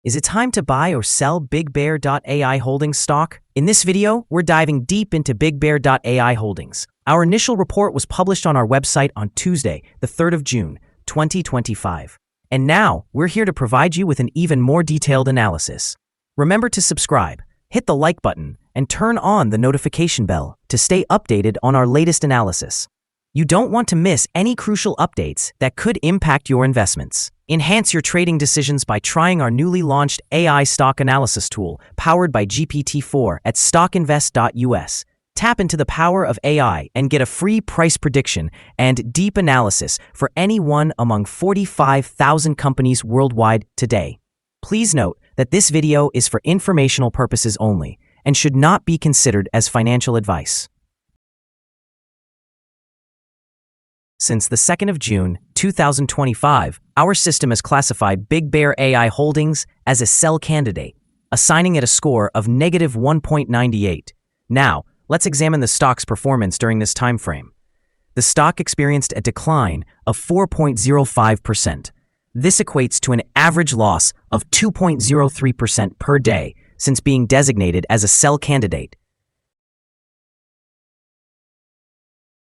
Is it time to buy or sell BigBear.ai Holdings stock? In this video, we're diving deep into BigBear.ai Holdings. Our initial report was published on our website on Tuesday, the 3rd of June, 2025. And now, we're here to provide you with an even more detailed analysis. Remember to subscribe, hit the like button, and turn on the notification bell to stay updated on our latest analysis. You don't want to miss any crucial updates that could impact your investments. Enhance your trading decisions by trying our newly launched AI stock analysis tool powered by GPT-4 at StockInvest.us. Tap into the power of AI and get a free price prediction and deep analysis for any one among 45,000 companies worldwide today. Please note that this video is for informational purposes only and should not be considered as financial advice. Since the 2nd of June, 2025, our system has classified BigBear.ai Holdings as a sell candidate, assigning it a score of -1.98. Now, let's examine the stock's performance during this time frame. The stock experienced a decline of 4.05%. This equates to an average loss of 2.03% per day since being designated as a sell candidate.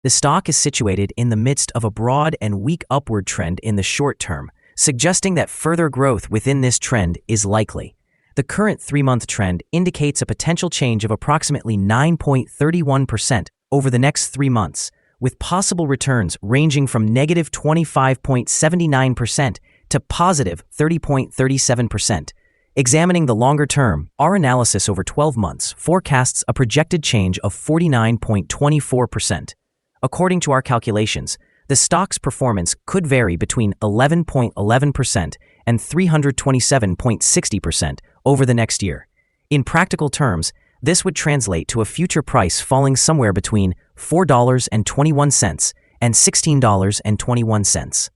The stock is situated in the midst of a broad and weak upward trend in the short term, suggesting that further growth within this trend is likely. The current 3-month trend indicates a potential change of approximately 9.31% over the next 3 months, with possible returns ranging from -25.79% to +30.37%. Examining the longer term, our analysis over 12 months forecasts a projected change of 49.24%. According to our calculations, the stock's performance could vary between 11.11% and 327.60% over the next year. In practical terms, this would translate to a future price falling somewhere between $4.21 and $16.21.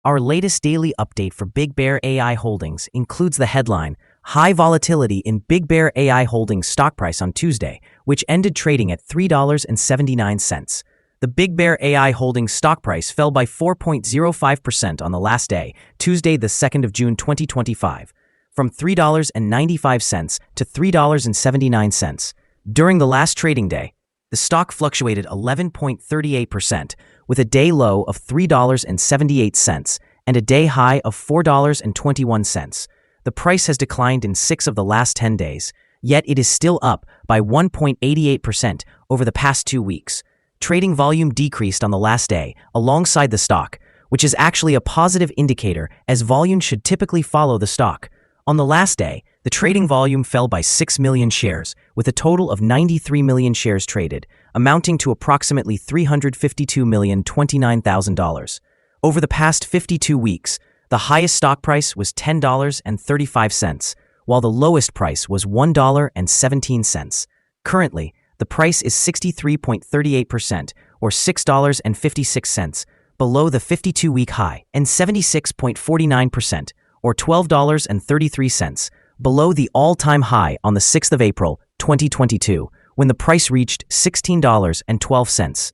Our latest daily update for BigBear.ai Holdings includes the headline, High Volatility in BigBear.ai Holdings stock price on Tuesday, which ended trading at $3.79. The BigBear.ai Holdings stock price fell by 4.05% on the last day, Tuesday the 2nd of June 2025, from $3.95 to $3.79. During the last trading day, the stock fluctuated 11.38%, with a day low of $3.78 and a day high of $4.21. The price has declined in 6 of the last 10 days, yet it is still up by 1.88% over the past 2 weeks. Trading volume decreased on the last day alongside the stock, which is actually a positive indicator as volume should typically follow the stock. On the last day, the trading volume fell by 6 million shares, with a total of 93 million shares traded, amounting to approximately $352,029,000. Over the past 52 weeks, the highest stock price was $10.35, while the lowest price was $1.17. Currently, the price is 63.38%, or $6.56, below the 52-week high, and 76.49%, or $12.33, below the all-time high on the 6th of April, 2022, when the price reached $16.12.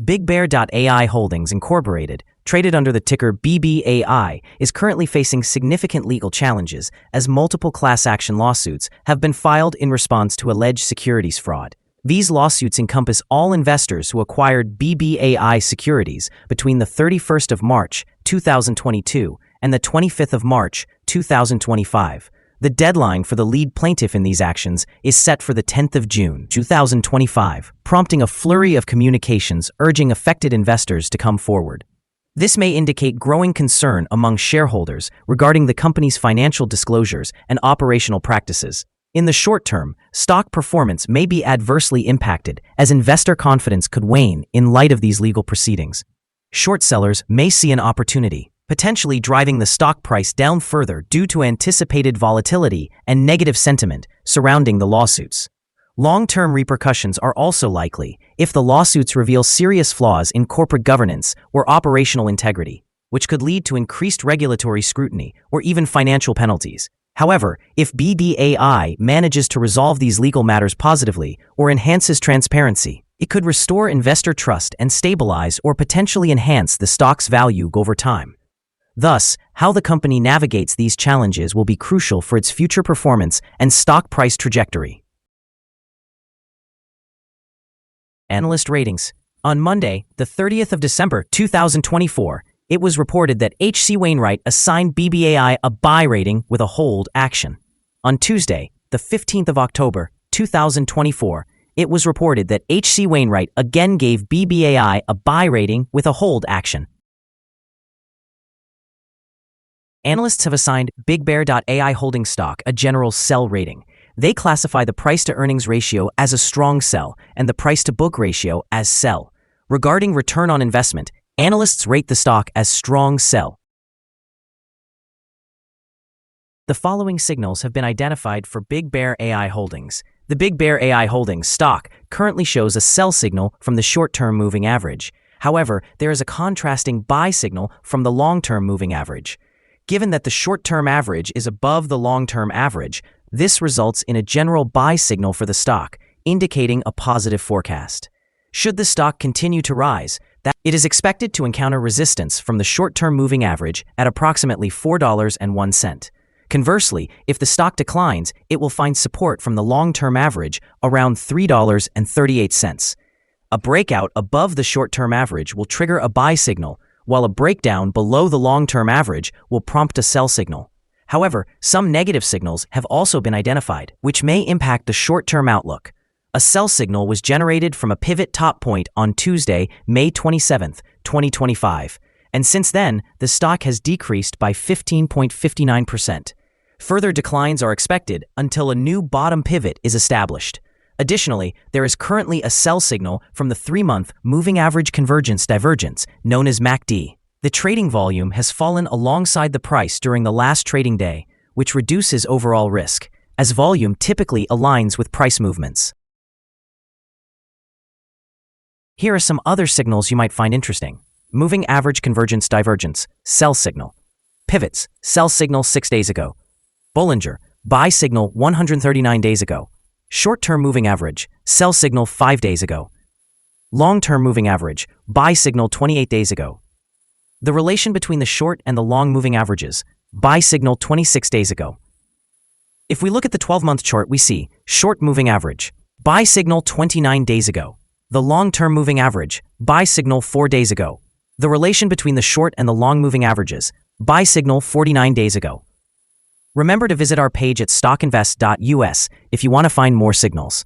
BigBear.ai Holdings Incorporated, traded under the ticker BBAI, is currently facing significant legal challenges as multiple class action lawsuits have been filed in response to alleged securities fraud. These lawsuits encompass all investors who acquired BBAI securities between the 31st of March, 2022 and the 25th of March, 2025. The deadline for the lead plaintiff in these actions is set for the 10th of June, 2025, prompting a flurry of communications urging affected investors to come forward. This may indicate growing concern among shareholders regarding the company's financial disclosures and operational practices. In the short term, stock performance may be adversely impacted as investor confidence could wane in light of these legal proceedings. Short sellers may see an opportunity, potentially driving the stock price down further due to anticipated volatility and negative sentiment surrounding the lawsuits. Long-term repercussions are also likely if the lawsuits reveal serious flaws in corporate governance or operational integrity, which could lead to increased regulatory scrutiny or even financial penalties. However, if BBAI manages to resolve these legal matters positively or enhances transparency, It could restore investor trust and stabilize or potentially enhance the stock's value over time. Thus, how the company navigates these challenges will be crucial for its future performance and stock price trajectory. Analyst ratings. On Monday, the 30th of December 2024, it was reported that H.C. Wainwright assigned BBAI a buy rating with a hold action. On Tuesday, the 15th of October 2024, it was reported that H.C. Wainwright again gave BBAI a buy rating with a hold action. Analysts have assigned BigBear.ai Holdings stock a general sell rating. They classify the price-to-earnings ratio as a strong sell and the price-to-book ratio as sell. Regarding return on investment, analysts rate the stock as strong sell. The following signals have been identified for BigBear.ai Holdings. The BigBear.ai Holdings stock currently shows a sell signal from the short-term moving average. However, there is a contrasting buy signal from the long-term moving average. Given that the short-term average is above the long-term average, this results in a general buy signal for the stock, indicating a positive forecast. Should the stock continue to rise, it is expected to encounter resistance from the short-term moving average at approximately $4.01. Conversely, if the stock declines, it will find support from the long-term average around $3.38. A breakout above the short-term average will trigger a buy signal, while a breakdown below the long-term average will prompt a sell signal. However, some negative signals have also been identified, which may impact the short-term outlook. A sell signal was generated from a pivot top point on Tuesday, May 27, 2025, and since then, the stock has decreased by 15.59%. Further declines are expected until a new bottom pivot is established. Additionally, there is currently a sell signal from the 3-month moving average convergence divergence, known as MACD. The trading volume has fallen alongside the price during the last trading day, which reduces overall risk, as volume typically aligns with price movements. Here are some other signals you might find interesting. Moving average convergence divergence, sell signal. Pivots, sell signal 6 days ago. Bollinger, buy signal 139 days ago. Short-term moving average, sell signal 5 days ago. Long-term moving average, buy signal 28 days ago. The relation between the short and the long moving averages, buy signal 26 days ago. If we look at the 12-month chart, we see short moving average, buy signal 29 days ago. The long-term moving average, buy signal 4 days ago. The relation between the short and the long moving averages, buy signal 49 days ago. Remember to visit our page at StockInvest.us if you want to find more signals.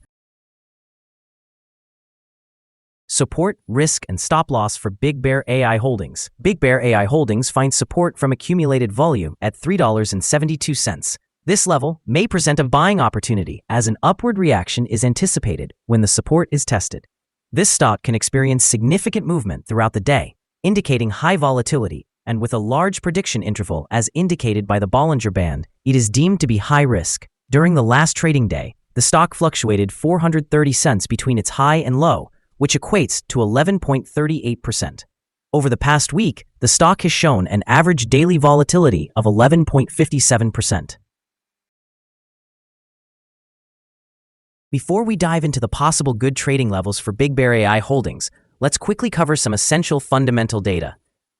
Support, risk, and stop loss for BigBear.ai Holdings. BigBear.ai Holdings finds support from accumulated volume at $3.72. This level may present a buying opportunity as an upward reaction is anticipated when the support is tested. This stock can experience significant movement throughout the day, indicating high volatility, and with a large prediction interval as indicated by the Bollinger Band, it is deemed to be high risk. During the last trading day, the stock fluctuated 430 cents between its high and low, which equates to 11.38%. Over the past week, the stock has shown an average daily volatility of 11.57%. Before we dive into the possible good trading levels for BigBear.ai Holdings, let's quickly cover some essential fundamental data.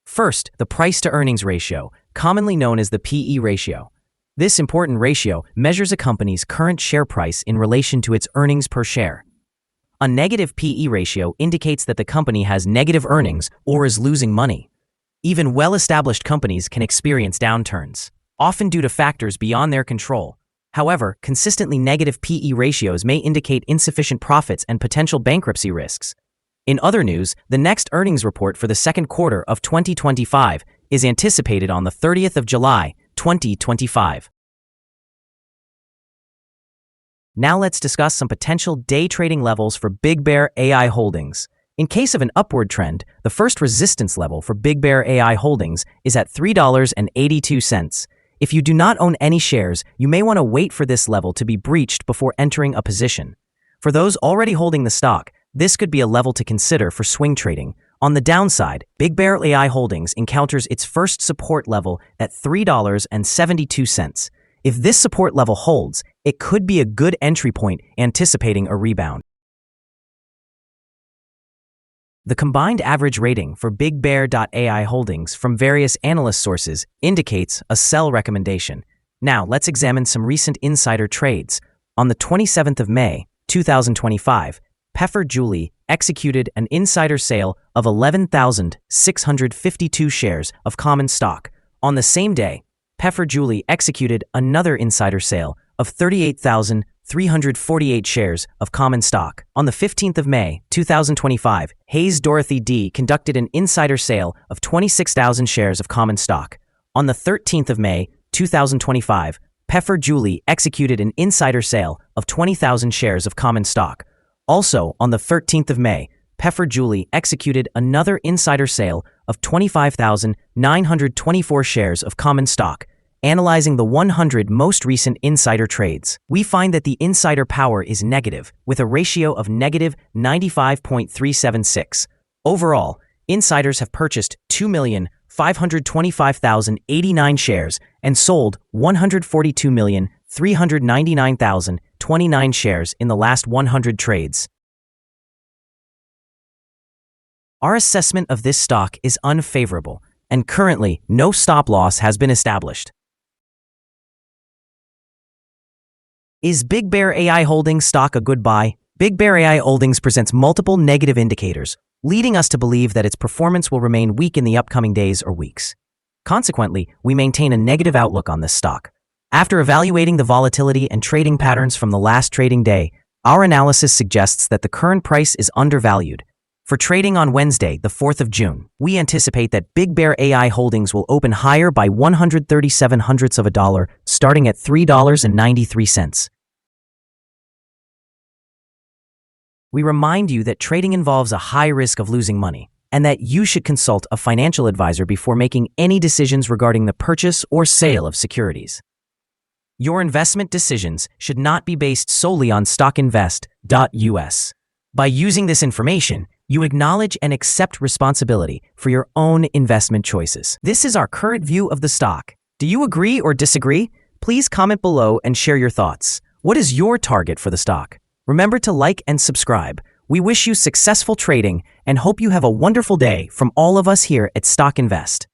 First, the price-to-earnings ratio, commonly known as the PE ratio. This important ratio measures a company's current share price in relation to its earnings per share. A negative PE ratio indicates that the company has negative earnings or is losing money. Even well-established companies can experience downturns, often due to factors beyond their control. However, consistently negative PE ratios may indicate insufficient profits and potential bankruptcy risks. In other news, the next earnings report for the second quarter of 2025 is anticipated on the 30th of July, 2025. Now let's discuss some potential day trading levels for BigBear.ai Holdings. In case of an upward trend, the first resistance level for BigBear.ai Holdings is at $3.82. If you do not own any shares, you may want to wait for this level to be breached before entering a position. For those already holding the stock, this could be a level to consider for swing trading. On the downside, BigBear.ai Holdings encounters its first support level at $3.72. If this support level holds, it could be a good entry point anticipating a rebound. The combined average rating for BigBear.ai Holdings from various analyst sources indicates a sell recommendation. Now, let's examine some recent insider trades. On the 27th of May, 2025, Peffer Julie executed an insider sale of 11,652 shares of common stock. On the same day, Peffer Julie executed another insider sale of 38,348 shares of common stock. On the 15th of May, 2025, Hayes Dorothy D. conducted an insider sale of 26,000 shares of common stock. On the 13th of May, 2025, Peffer Julie executed an insider sale of 20,000 shares of common stock. Also, on the 13th of May, Peffer Julie executed another insider sale of 25,924 shares of common stock. Analyzing the 100 most recent insider trades, we find that the insider power is negative, with a ratio of negative 95.376. Overall, insiders have purchased 2,525,089 shares and sold 142,399,029 shares in the last 100 trades. Our assessment of this stock is unfavorable, and currently no stop loss has been established. Is BigBear.ai Holdings stock a good buy? BigBear.ai Holdings presents multiple negative indicators, leading us to believe that its performance will remain weak in the upcoming days or weeks. Consequently, we maintain a negative outlook on this stock. After evaluating the volatility and trading patterns from the last trading day, our analysis suggests that the current price is undervalued. For trading on Wednesday, the 4th of June, we anticipate that BigBear.ai Holdings will open higher by 137 hundredths of a dollar, starting at $3.93. We remind you that trading involves a high risk of losing money, and that you should consult a financial advisor before making any decisions regarding the purchase or sale of securities. Your investment decisions should not be based solely on StockInvest.us. By using this information, you acknowledge and accept responsibility for your own investment choices. This is our current view of the stock. Do you agree or disagree? Please comment below and share your thoughts. What is your target for the stock? Remember to like and subscribe. We wish you successful trading and hope you have a wonderful day from all of us here at Stock Invest.